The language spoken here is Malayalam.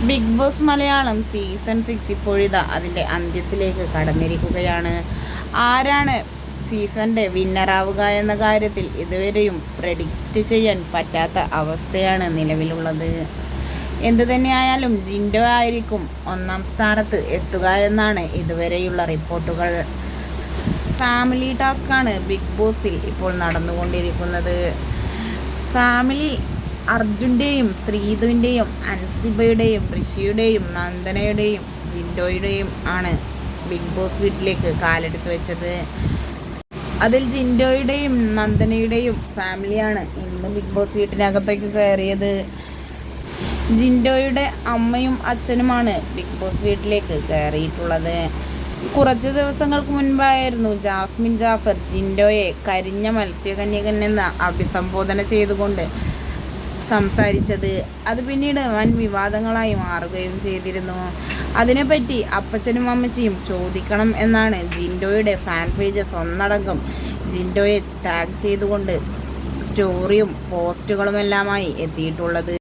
ബിഗ് ബോസ് മലയാളം സീസൺ 6 ഇപ്പോഴിതാ അതിൻ്റെ അന്ത്യത്തിലേക്ക് കടന്നിരിക്കുകയാണ്. ആരാണ് സീസണിൻ്റെ വിന്നറാവുക എന്ന കാര്യത്തിൽ ഇതുവരെയും പ്രെഡിക്റ്റ് ചെയ്യാൻ പറ്റാത്ത അവസ്ഥയാണ് നിലവിലുള്ളത്. എന്തു തന്നെയായാലും ജിൻഡോ ആയിരിക്കും ഒന്നാം സ്ഥാനത്ത് എത്തുക എന്നാണ് ഇതുവരെയുള്ള റിപ്പോർട്ടുകൾ. ഫാമിലി ടാസ്ക്കാണ് ബിഗ് ബോസിൽ ഇപ്പോൾ നടന്നുകൊണ്ടിരിക്കുന്നത്. ഫാമിലി അർജുൻ്റെയും ശ്രീധുവിൻ്റെയും അൻസിബയുടെയും ഋഷിയുടെയും നന്ദനയുടെയും ജിൻഡോയുടെയും ആണ് ബിഗ് ബോസ് വീട്ടിലേക്ക് കാലെടുത്ത് വെച്ചത്. അതിൽ ജിൻഡോയുടെയും നന്ദനയുടെയും ഫാമിലിയാണ് ഇന്ന് ബിഗ് ബോസ് വീട്ടിനകത്തേക്ക് കയറിയത്. ജിൻഡോയുടെ അമ്മയും അച്ഛനുമാണ് ബിഗ് ബോസ് വീട്ടിലേക്ക് കയറിയിട്ടുള്ളത്. കുറച്ച് ദിവസങ്ങൾക്ക് മുൻപായിരുന്നു ജാസ്മിൻ ജാഫർ ജിൻഡോയെ കരിഞ്ഞ മത്സ്യകന്യകൻ എന്ന് അഭിസംബോധന ചെയ്തുകൊണ്ട് സംസാരിച്ചത്. അത് പിന്നീട് വൻ വിവാദങ്ങളായി മാറുകയും ചെയ്തിരുന്നു. അതിനെപ്പറ്റി അപ്പച്ചനും അമ്മച്ചിയും ചോദിക്കണം എന്നാണ് ജിൻഡോയുടെ ഫാൻ പേജസ് ഒന്നടങ്കം ജിൻഡോയെ ടാഗ് ചെയ്തുകൊണ്ട് സ്റ്റോറിയും പോസ്റ്റുകളുമെല്ലാമായി എത്തിയിട്ടുള്ളത്.